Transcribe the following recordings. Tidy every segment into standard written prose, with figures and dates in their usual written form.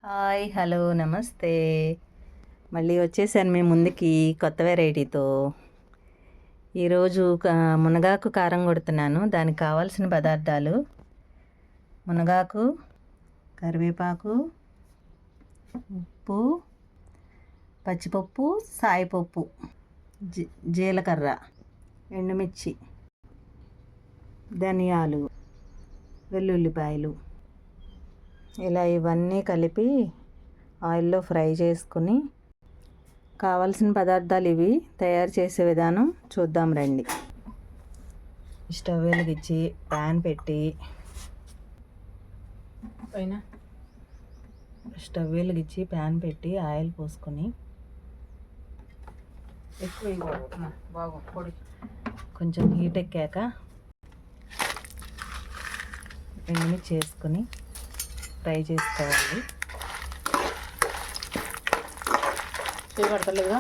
Hi hello నమస్తే. మళ్ళీ వచ్చేసాను మీ ముందుకి కొత్త వెరైటీతో. ఈరోజు మునగాకు కారం కొడుతున్నాను. దానికి కావాల్సిన పదార్థాలు: మునగాకు, కరివేపాకు, ఉప్పు, పచ్చిపప్పు, సాయిపప్పు, జీలకర్ర, ఎండుమిర్చి, ధనియాలు, వెల్లుల్లిపాయలు. ఇలా ఇవన్నీ కలిపి ఆయిల్లో ఫ్రై చేసుకుని కావాల్సిన పదార్థాలు ఇవి. తయారు చేసే విధానం చూద్దాం రండి. స్టవ్ వెలిగించి ప్యాన్ పెట్టి ఆయిల్ పోసుకొని కొంచెం హీట్ ఎక్కాక ఎండుమిర్చి చేసుకొని ఫ్రై చేసుకోవాలి. పడతలేదుగా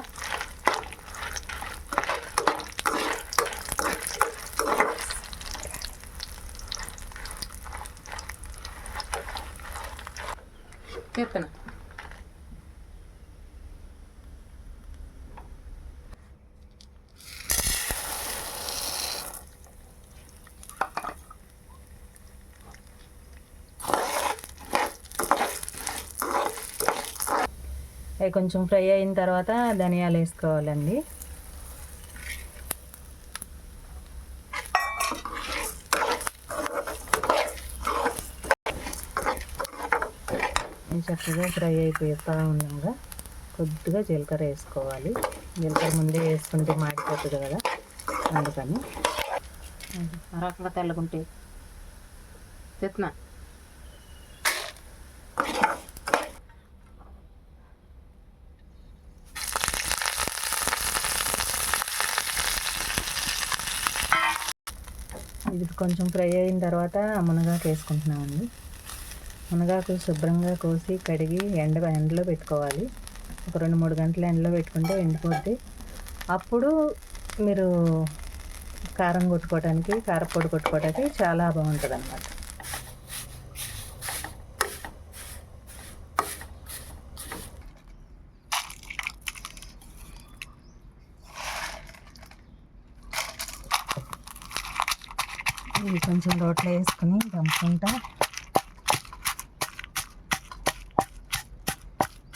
చెప్తాను. అవి కొంచెం ఫ్రై అయిన తర్వాత ధనియాలు వేసుకోవాలండి. చక్కగా ఫ్రై అయిపోతా ఉండగా కొద్దిగా జీలకర్ర వేసుకోవాలి. జీలకర్ర ముందే వేసుకుంటే మాడిపోతుంది కదా, అందుకని. రకంగా తెల్లగుంటే తెస్తున్నా. ఇది కొంచెం ఫ్రై అయిన తర్వాత మునగాకు వేసుకుంటున్నామండి. మునగాకు శుభ్రంగా కోసి కడిగి ఎండలో పెట్టుకోవాలి. ఒక 2-3 గంటలు ఎండలో పెట్టుకుంటే ఎండిపోద్ది. అప్పుడు మీరు కారపొడి కొట్టుకోవడానికి చాలా బాగుంటుంది అన్నమాట. ఇది కొంచెం రోట్లో వేసుకుని దంపుకుంటా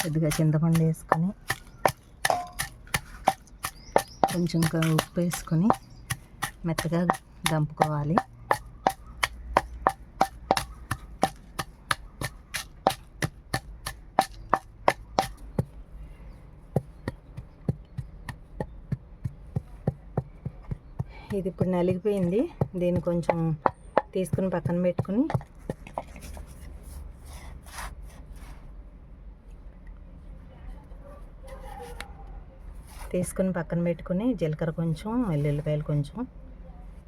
కొద్దిగా చింతపండు వేసుకొని కొంచెం ఉప్పు వేసుకొని మెత్తగా దంపుకోవాలి. ఇది ఇప్పుడు నలిగిపోయింది. దీన్ని కొంచెం తీసుకుని పక్కన పెట్టుకుని జీలకర్ర కొంచెం, వెల్లుల్లిపాయలు కొంచెం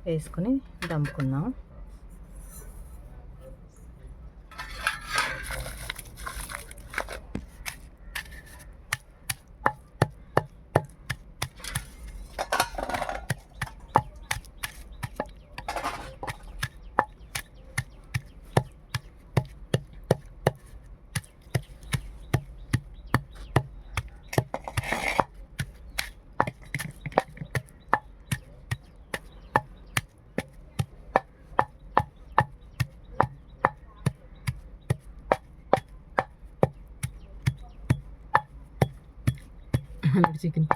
వేసుకొని దంపుకుందాం. చికెన్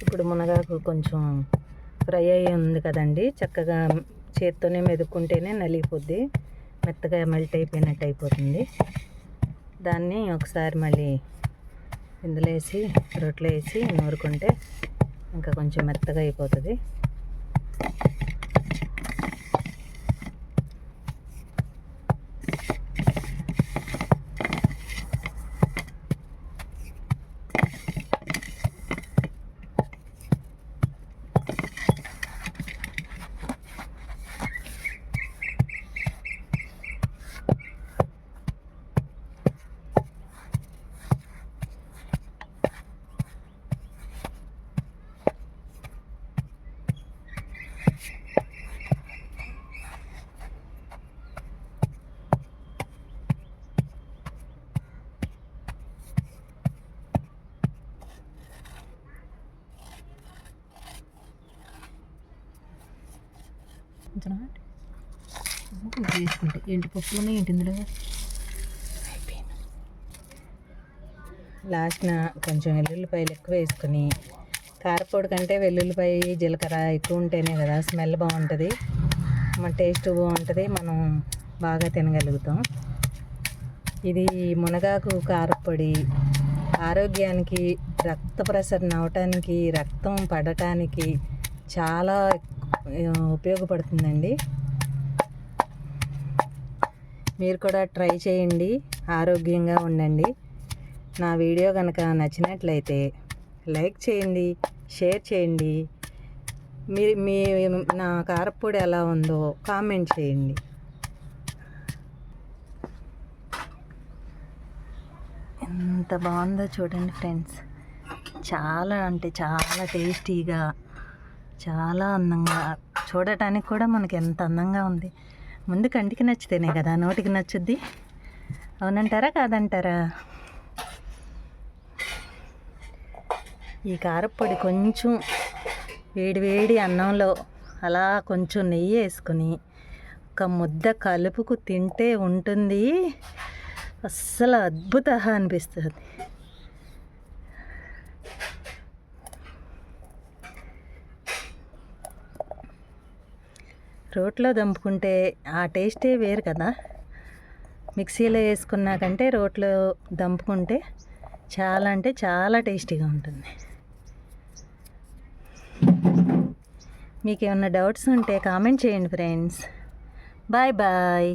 ఇప్పుడు మునగాకు కొంచెం ఫ్రై అయ్యి ఉంది కదండి, చక్కగా చేత్తోనే మెదుక్కుంటేనే నలిగిపోద్ది, మెత్తగా మెల్ట్ అయిపోయినట్టు అయిపోతుంది. దాన్ని ఒకసారి మళ్ళీ ఇందులో వేసి రొట్టెలో వేసి నూరుకుంటే ఇంకా కొంచెం మెత్తగా అయిపోతుంది. కొంచెం వేసుకుంటే ఎండు పప్పులోనే ఏంటి ఇందులో లాస్ట్న కొంచెం వెల్లుల్లిపాయలు ఎక్కువ వేసుకొని, కారపొడి కంటే వెల్లుల్లిపాయ జీలకర్ర ఎక్కువ ఉంటేనే కదా స్మెల్ బాగుంటుంది, మన టేస్ట్ బాగుంటుంది, మనం బాగా తినగలుగుతాం. ఇది మునగాకు కారపొడి ఆరోగ్యానికి, రక్త ప్రసరణ అవటానికి, రక్తం పడటానికి చాలా ఉపయోగపడుతుందండి. మీరు కూడా ట్రై చేయండి, ఆరోగ్యంగా ఉండండి. నా వీడియో కనుక నచ్చినట్లయితే లైక్ చేయండి, షేర్ చేయండి. మీ నా కారపొడి ఎలా ఉందో కామెంట్ చేయండి. ఎంత బాగుందో చూడండి ఫ్రెండ్స్. చాలా అంటే చాలా టేస్టీగా, చాలా అందంగా, చూడటానికి కూడా మనకి ఎంత అందంగా ఉంది. ముందు కంటికి నచ్చితేనే కదా నోటికి నచ్చుద్ది. అవునంటారా కాదంటారా? ఈ కారపొడి కొంచెం వేడి అన్నంలో అలా కొంచెం నెయ్యి వేసుకొని ఒక ముద్ద కలుపుకు తింటే ఉంటుంది, అస్సలు అద్భుత అనిపిస్తుంది. రోట్లో దంపుకుంటే ఆ టేస్టే వేరు కదా. మిక్సీలో వేసుకున్నా కంటే రోట్లో దంపుకుంటే చాలా అంటే చాలా టేస్టీగా ఉంటుంది. మీకు ఏమన్నా డౌట్స్ ఉంటే కామెంట్ చేయండి ఫ్రెండ్స్. Bye bye.